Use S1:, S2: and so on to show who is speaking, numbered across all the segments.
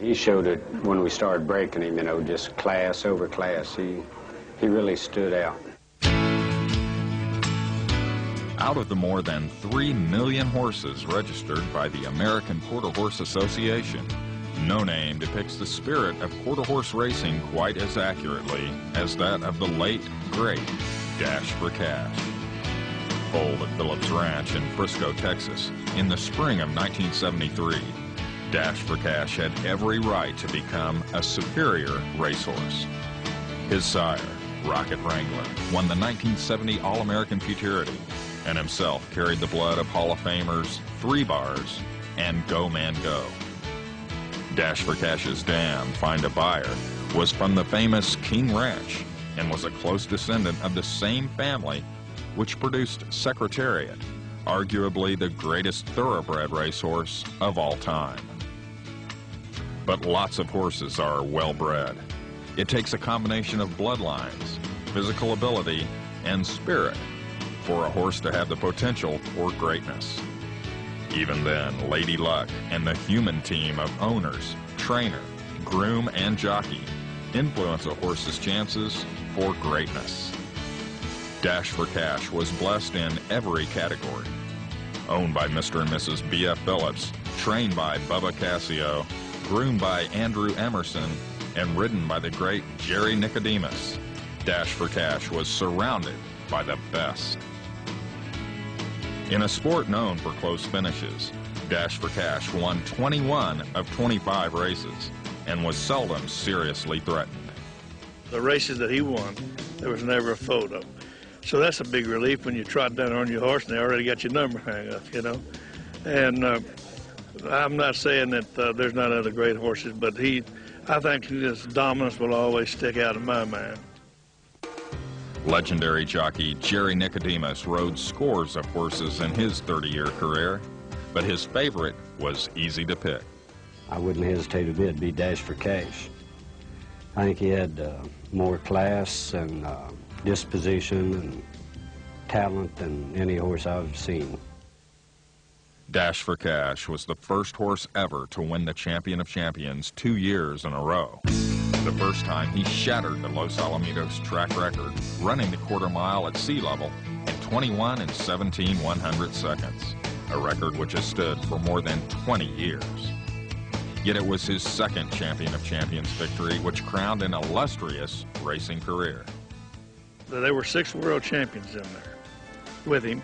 S1: He showed it when we started breaking him, you know, just class over class. He really stood out.
S2: Out of the more than 3 million horses registered by the American Quarter Horse Association, no name depicts the spirit of quarter horse racing quite as accurately as that of the late, great Dash for Cash. Foaled at Phillips Ranch in Frisco, Texas, in the spring of 1973, Dash for Cash had every right to become a superior racehorse. His sire, Rocket Wrangler, won the 1970 All-American Futurity, and himself carried the blood of Hall of Famers 3 Bars and Go Man Go. Dash for Cash's dam, Find a Buyer, was from the famous King Ranch and was a close descendant of the same family which produced Secretariat, arguably the greatest thoroughbred racehorse of all time. But lots of horses are well-bred. It takes a combination of bloodlines, physical ability, and spirit for a horse to have the potential for greatness. Even then, Lady Luck and the human team of owners, trainer, groom, and jockey influence a horse's chances for greatness. Dash for Cash was blessed in every category. Owned by Mr. and Mrs. B.F. Phillips, trained by Bubba Cassio, groomed by Andrew Emerson, and ridden by the great Jerry Nicodemus, Dash for Cash was surrounded by the best. In a sport known for close finishes, Dash for Cash won 21 of 25 races and was seldom seriously threatened.
S3: The races that he won, there was never a photo. So that's a big relief when you trot down on your horse and they already got your number hung up, you know. And I'm not saying that there's not other great horses, but I think his dominance will always stick out in my mind.
S2: Legendary jockey Jerry Nicodemus rode scores of horses in his 30-year career, but his favorite was easy to pick.
S1: I wouldn't hesitate a bit to be Dash for Cash. I think he had more class and disposition and talent than any horse I've seen.
S2: Dash for Cash was the first horse ever to win the Champion of Champions 2 years in a row. The first time he shattered the Los Alamitos track record, running the quarter mile at sea level in 21 and 17/100 seconds, a record which has stood for more than 20 years. Yet it was his second Champion of Champions victory which crowned an illustrious racing career.
S3: There were 6 world champions in there with him.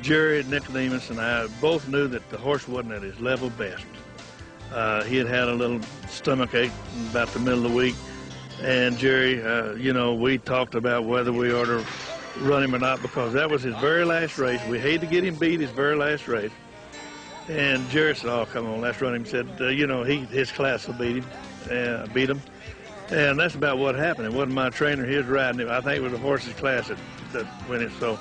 S3: Jerry, Nicodemus, and I both knew that the horse wasn't at his level best. He had had a little stomach ache about the middle of the week, and Jerry, you know, we talked about whether we ought to run him or not because that was his very last race. We hated to get him beat his very last race. And Jerry said, "Oh, come on, let's run him." He said, "You know, his class will beat him." And that's about what happened. It wasn't my trainer; he was riding him. I think it was the horse's class that won it. So,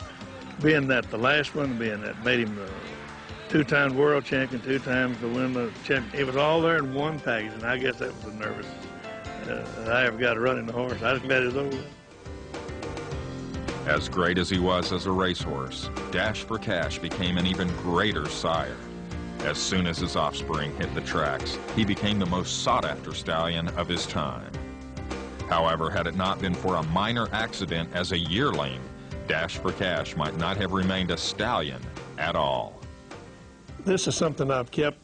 S3: being that the last one, being that made him the 2-time world champion, 2 times to win the champion, it was all there in one package. And I guess that was the nervous I ever got to running the horse. I just glad it was over.
S2: As great as he was as a racehorse, Dash for Cash became an even greater sire. As soon as his offspring hit the tracks, he became the most sought-after stallion of his time. However, had it not been for a minor accident as a yearling, Dash for Cash might not have remained a stallion at all.
S4: This is something I've kept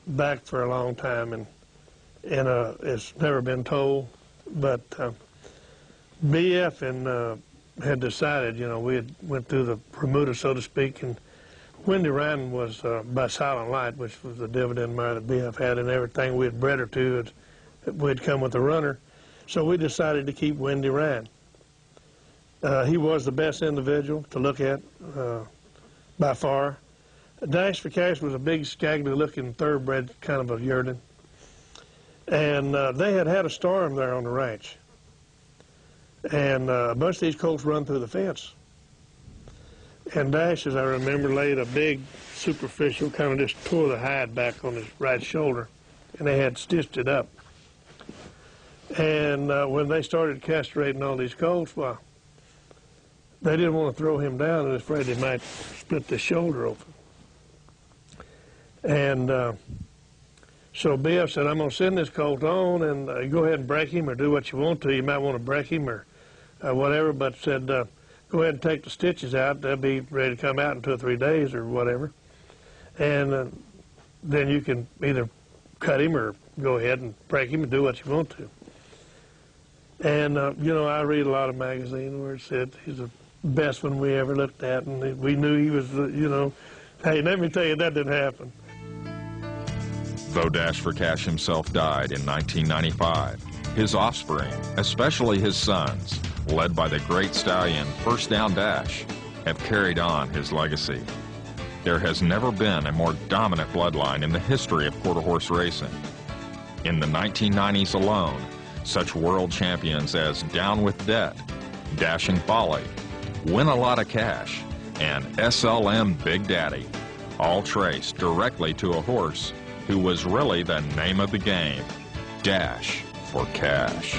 S4: back for a long time, and it's never been told. But BF and had decided, you know, we had went through the Bermuda, so to speak, and Wendy Ryan was by Silent Light, which was the dividend mare that BF had, and everything we had bred her to, we'd come with a runner. So we decided to keep Wendy Ryan. He was the best individual to look at by far. Dash for Cash was a big, scraggly-looking thoroughbred kind of a yearling. And they had a storm there on the ranch. And a bunch of these colts run through the fence. And Dash, as I remember, laid a big superficial, kind of just tore the hide back on his right shoulder, and they had stitched it up. And when they started castrating all these colts, well, they didn't want to throw him down and was afraid they might split the shoulder open. And So BF said, I'm going to send this colt on, and go ahead and break him or do what you want to. You might want to break him or whatever, but said, go ahead and take the stitches out. They'll be ready to come out in 2 or 3 days or whatever. And then you can either cut him or go ahead and break him and do what you want to. And, you know, I read a lot of magazines where it said he's the best one we ever looked at, and we knew he was, you know, hey, let me tell you, that didn't happen.
S2: Though Dash for Cash himself died in 1995, his offspring, especially his sons, led by the great stallion First Down Dash, have carried on his legacy. There has never been a more dominant bloodline in the history of quarter horse racing. In the 1990s alone, such world champions as Down with Debt, Dashing Folly, Win a Lot of Cash, and SLM Big Daddy all traced directly to a horse who was really the name of the game, Dash for Cash.